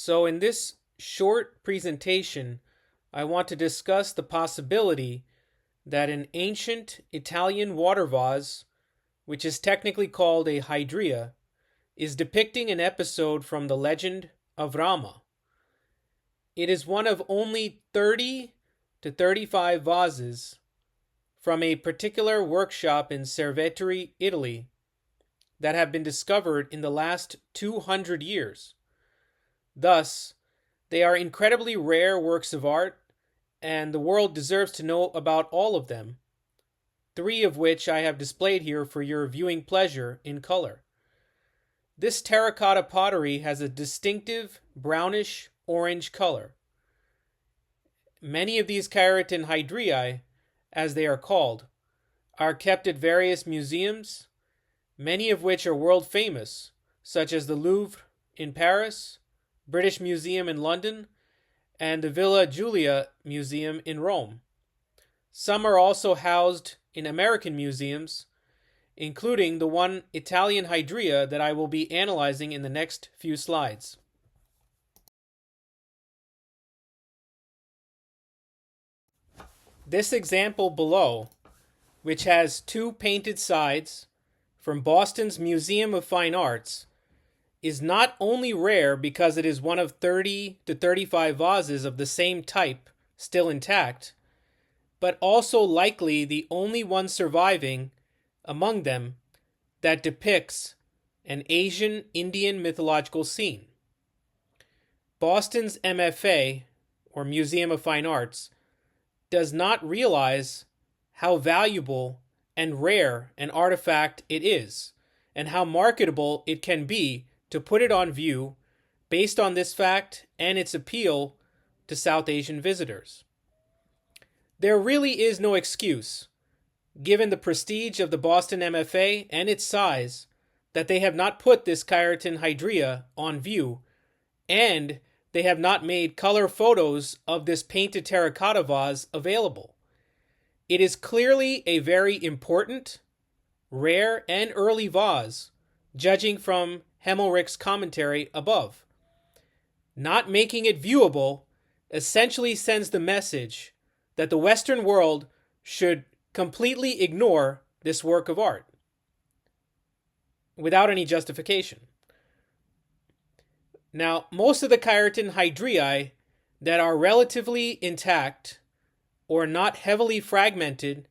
So in this short presentation, I want to discuss the possibility that an ancient Italian water vase, which is technically called a hydria, is depicting an episode from the legend of Rama. It is one of only 30 to 35 vases from a particular workshop in Cerveteri, Italy, that have been discovered in the last 200 years. Thus, they are incredibly rare works of art, and the world deserves to know about all of them, 3 of which I have displayed here for your viewing pleasure in color. This terracotta pottery has a distinctive brownish-orange color. Many of these Caeretan hydriae, as they are called, are kept at various museums, many of which are world famous, such as the Louvre in Paris, British Museum in London, and the Villa Giulia Museum in Rome. Some are also housed in American museums, including the one Italian hydria that I will be analyzing in the next few slides. This example below, which has 2 painted sides from Boston's Museum of Fine Arts, is not only rare because it is one of 30 to 35 vases of the same type still intact, but also likely the only one surviving among them that depicts an Asian Indian mythological scene. Boston's MFA, or Museum of Fine Arts, does not realize how valuable and rare an artifact it is, and how marketable it can be to put it on view based on this fact and its appeal to South Asian visitors. There really is no excuse, given the prestige of the Boston MFA and its size, that they have not put this Caeretan hydria on view, and they have not made color photos of this painted terracotta vase available. It is clearly a very important, rare, and early vase, judging from Hemmelrich's commentary above. Not making it viewable essentially sends the message that the Western world should completely ignore this work of art without any justification. Now, most of the Caeretan hydriae that are relatively intact or not heavily fragmented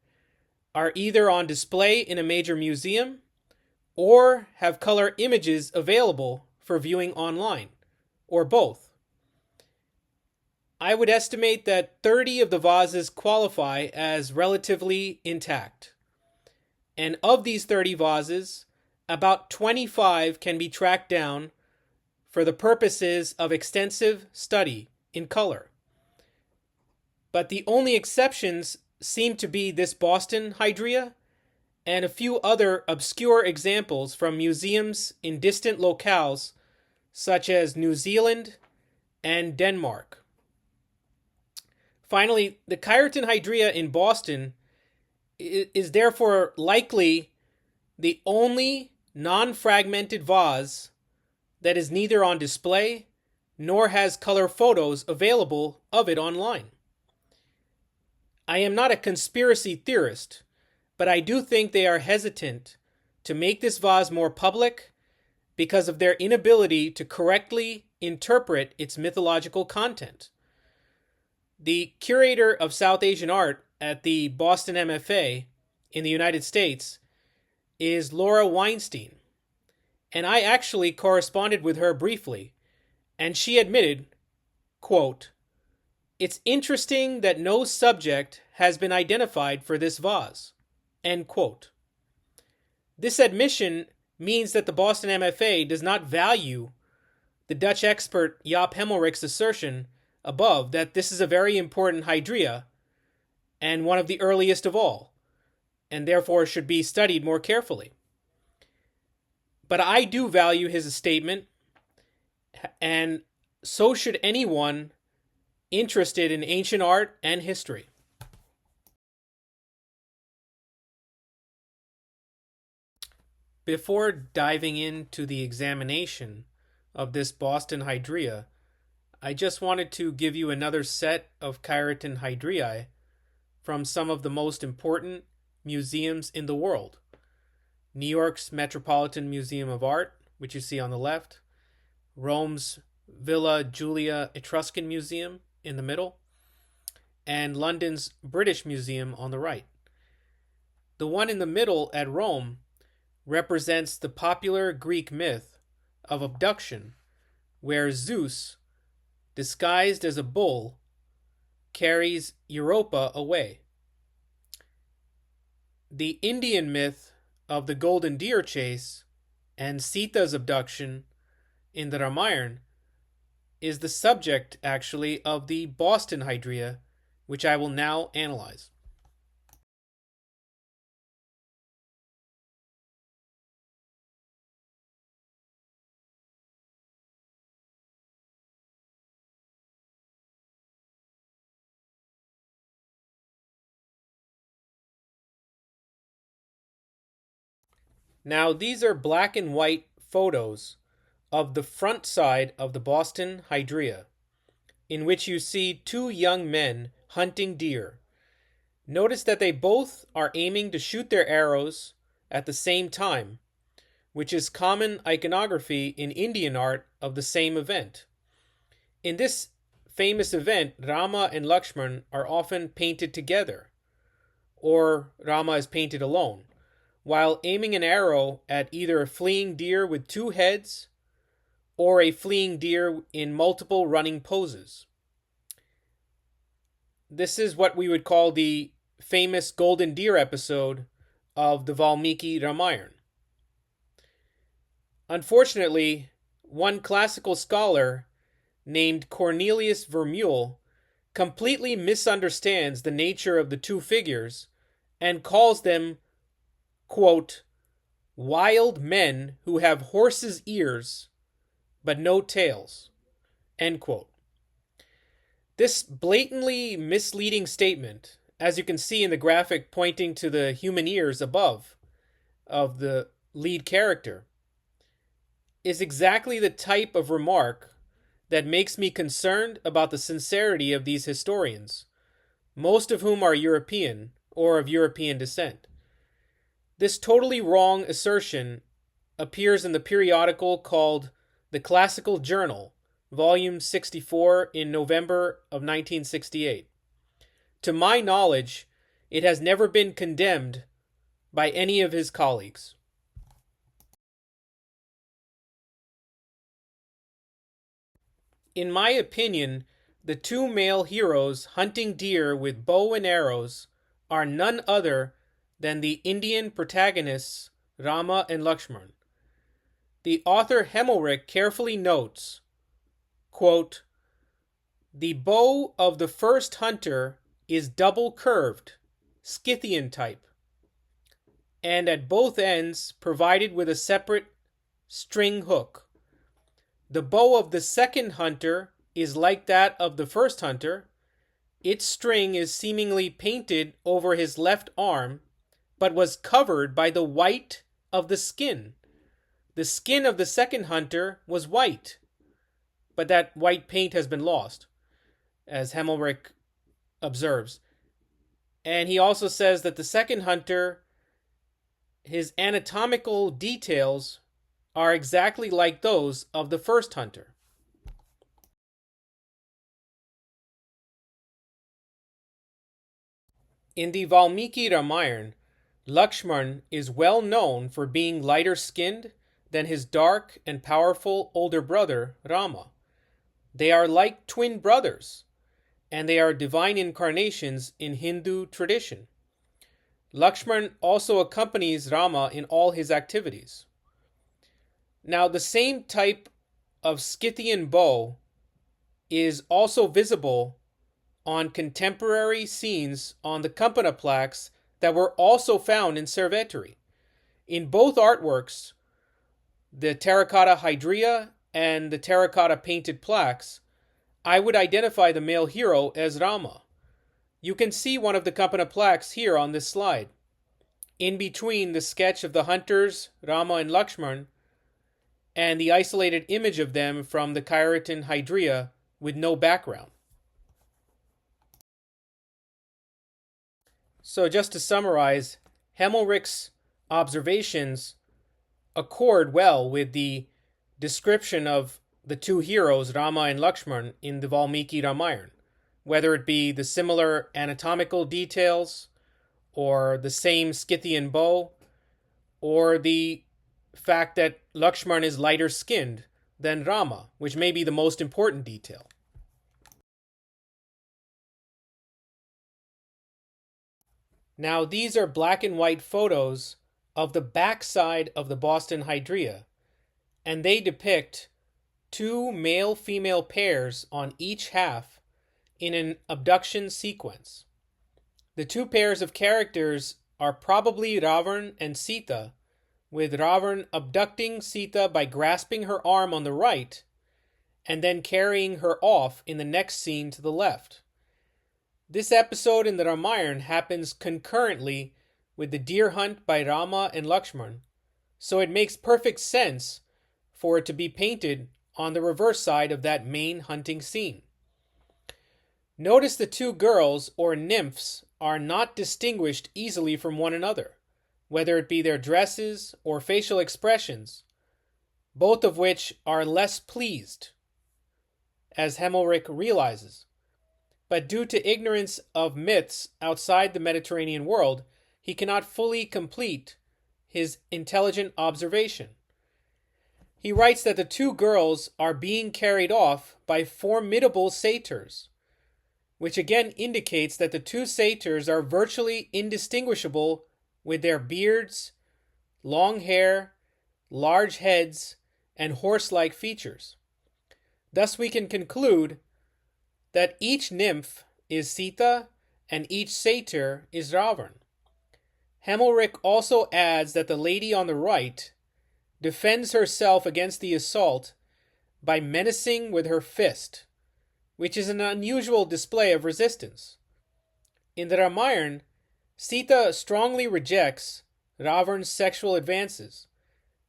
are either on display in a major museum or have color images available for viewing online, or both. I would estimate that 30 of the vases qualify as relatively intact. And of these 30 vases, about 25 can be tracked down for the purposes of extensive study in color. But the only exceptions seem to be this Boston hydria and a few other obscure examples from museums in distant locales such as New Zealand and Denmark. Finally, the Caeretan hydria in Boston is therefore likely the only non-fragmented vase that is neither on display nor has color photos available of it online. I am not a conspiracy theorist, but I do think they are hesitant to make this vase more public because of their inability to correctly interpret its mythological content. The curator of South Asian art at the Boston MFA in the United States is Laura Weinstein, and I actually corresponded with her briefly, and she admitted, quote, "It's interesting that no subject has been identified for this vase," end quote. This admission means that the Boston MFA does not value the Dutch expert Jaap Hemmelrich's assertion above that this is a very important hydria and one of the earliest of all, and therefore should be studied more carefully. But I do value his statement, and so should anyone interested in ancient art and history. Before diving into the examination of this Boston hydria, I just wanted to give you another set of Caeretan hydriae from some of the most important museums in the world. New York's Metropolitan Museum of Art, which you see on the left, Rome's Villa Giulia Etruscan Museum in the middle, and London's British Museum on the right. The one in the middle at Rome represents the popular Greek myth of abduction, where Zeus, disguised as a bull, carries Europa away. The Indian myth of the golden deer chase and Sita's abduction in the Ramayana is the subject, actually, of the Boston hydria, which I will now analyze. Now, these are black and white photos of the front side of the Boston hydria, in which you see two young men hunting deer. Notice that they both are aiming to shoot their arrows at the same time, which is common iconography in Indian art of the same event. In this famous event, Rama and Laksmana are often painted together, or Rama is painted alone, while aiming an arrow at either a fleeing deer with two heads or a fleeing deer in multiple running poses. This is what we would call the famous golden deer episode of the Valmiki Ramayana. Unfortunately, one classical scholar named Cornelius Vermeule completely misunderstands the nature of the two figures and calls them, quote, wild men who have horses' ears but no tails, end quote. This blatantly misleading statement, as you can see in the graphic pointing to the human ears above of the lead character, is exactly the type of remark that makes me concerned about the sincerity of these historians, most of whom are European or of European descent. This totally wrong assertion appears in the periodical called The Classical Journal, volume 64, in November of 1968. To my knowledge, it has never been condemned by any of his colleagues. In my opinion, the two male heroes hunting deer with bow and arrows are none other than the Indian protagonists Rama and Laksmana. The author Hemmelreich carefully notes, quote, the bow of the first hunter is double curved, Scythian type, and at both ends provided with a separate string hook. The bow of the second hunter is like that of the first hunter. Its string is seemingly painted over his left arm, but was covered by the white of the skin. The skin of the second hunter was white, but that white paint has been lost, as Hemmelreich observes. And he also says that the second hunter, his anatomical details are exactly like those of the first hunter. In the Valmiki Ramayana, Lakshman is well known for being lighter skinned than his dark and powerful older brother Rama. They are like twin brothers, and they are divine incarnations in Hindu tradition. Lakshman also accompanies Rama in all his activities. Now, the same type of Scythian bow is also visible on contemporary scenes on the Campana plaques that were also found in Cerveteri. In both artworks, the terracotta hydria and the terracotta painted plaques, I would identify the male hero as Rama. You can see one of the Campana plaques here on this slide. In between the sketch of the hunters, Rama and Laksmana, and the isolated image of them from the Caeretan hydria with no background. So just to summarize, Himmelrich's observations accord well with the description of the two heroes, Rama and Lakshmana, in the Valmiki Ramayana, whether it be the similar anatomical details, or the same Scythian bow, or the fact that Lakshmana is lighter skinned than Rama, which may be the most important detail. Now, these are black and white photos of the backside of the Boston hydria, and they depict two male-female pairs on each half in an abduction sequence. The two pairs of characters are probably Ravana and Sita, with Ravana abducting Sita by grasping her arm on the right and then carrying her off in the next scene to the left. This episode in the Ramayana happens concurrently with the deer hunt by Rama and Lakshmana, so it makes perfect sense for it to be painted on the reverse side of that main hunting scene. Notice the two girls or nymphs are not distinguished easily from one another, whether it be their dresses or facial expressions, both of which are less pleased, as Himmelrich realizes. But due to ignorance of myths outside the Mediterranean world, he cannot fully complete his intelligent observation. He writes that the two girls are being carried off by formidable satyrs, which again indicates that the two satyrs are virtually indistinguishable with their beards, long hair, large heads, and horse-like features. Thus we can conclude that each nymph is Sita and each satyr is Ravana. Himmelrich also adds that the lady on the right defends herself against the assault by menacing with her fist, which is an unusual display of resistance. In the Ramayana, Sita strongly rejects Ravana's sexual advances,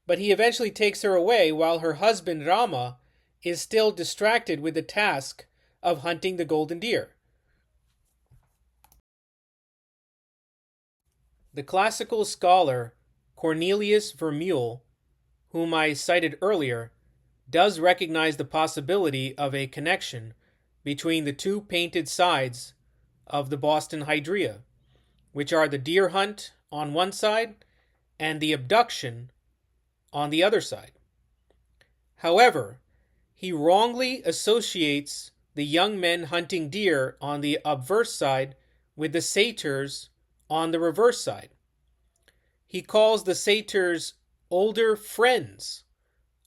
but he eventually takes her away while her husband Rama is still distracted with the task of hunting the golden deer. The classical scholar Cornelius Vermeule, whom I cited earlier, does recognize the possibility of a connection between the two painted sides of the Boston hydria, which are the deer hunt on one side and the abduction on the other side. However, he wrongly associates the young men hunting deer on the obverse side with the satyrs on the reverse side. He calls the satyrs older friends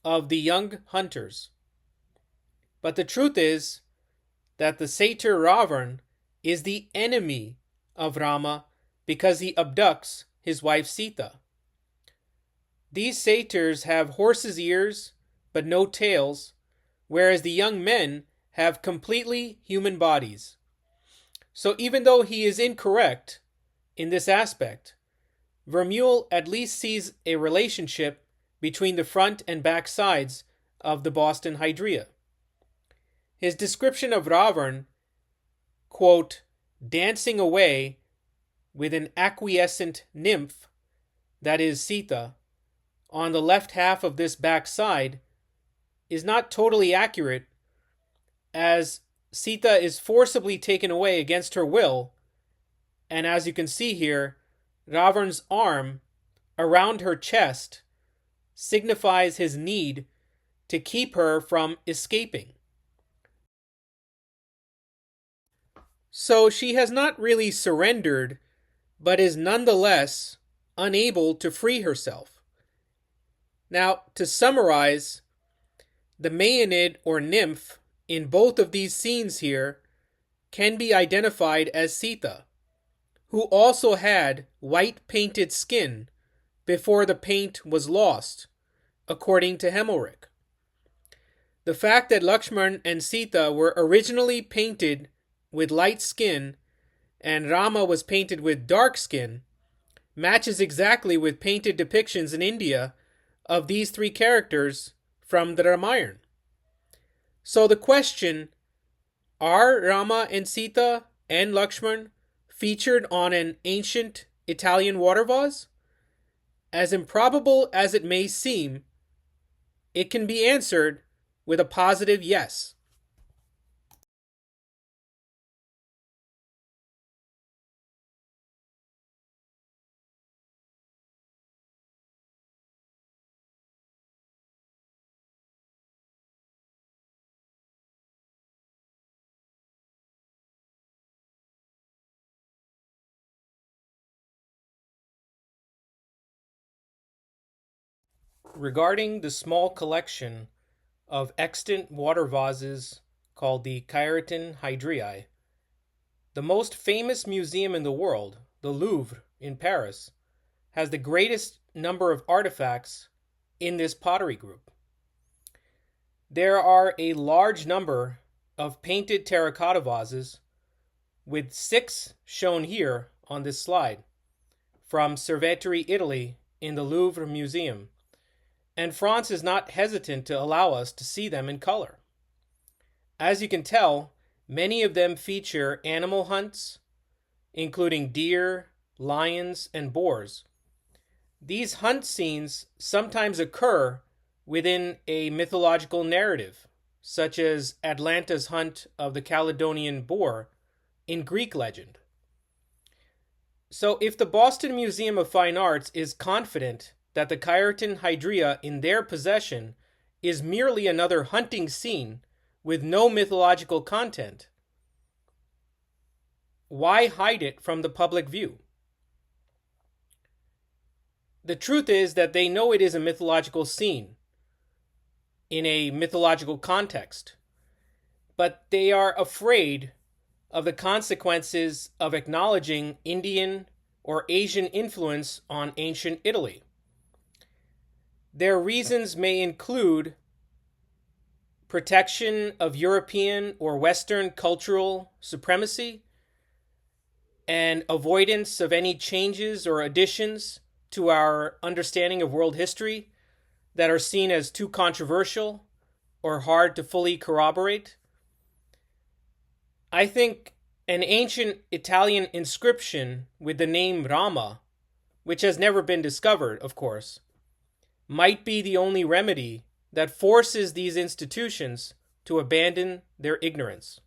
of the young hunters. But the truth is that the satyr Ravana is the enemy of Rama because he abducts his wife Sita. These satyrs have horses' ears but no tails, whereas the young men have completely human bodies. So even though he is incorrect in this aspect, Vermeule at least sees a relationship between the front and back sides of the Boston hydria. His description of Ravana, quote, dancing away with an acquiescent nymph, that is Sita, on the left half of this back side, is not totally accurate, as Sita is forcibly taken away against her will, and as you can see here, Ravana's arm around her chest signifies his need to keep her from escaping. So she has not really surrendered, but is nonetheless unable to free herself. Now, to summarize, the Maeonid or nymph in both of these scenes here can be identified as Sita, who also had white painted skin before the paint was lost, according to Himmelrich. The fact that Lakshmana and Sita were originally painted with light skin and Rama was painted with dark skin matches exactly with painted depictions in India of these three characters from the Ramayana. So the question Are Rama and Sita and Lakshman featured on an ancient Italian water vase? As improbable as it may seem, it can be answered with a positive yes. Regarding the small collection of extant water vases called the Caeretan hydria, the most famous museum in the world, the Louvre in Paris, has the greatest number of artifacts in this pottery group. There are a large number of painted terracotta vases, with 6 shown here on this slide, from Cerveteri, Italy, in the Louvre Museum, and France is not hesitant to allow us to see them in color. As you can tell, many of them feature animal hunts, including deer, lions, and boars. These hunt scenes sometimes occur within a mythological narrative, such as Atlanta's hunt of the Caledonian boar in Greek legend. So if the Boston Museum of Fine Arts is confident that the Caeretan hydria in their possession is merely another hunting scene with no mythological content, why hide it from the public view? The truth is that they know it is a mythological scene in a mythological context, but they are afraid of the consequences of acknowledging Indian or Asian influence on ancient Italy. Their reasons may include protection of European or Western cultural supremacy and avoidance of any changes or additions to our understanding of world history that are seen as too controversial or hard to fully corroborate. I think an ancient Italian inscription with the name Rama, which has never been discovered, of course, might be the only remedy that forces these institutions to abandon their ignorance.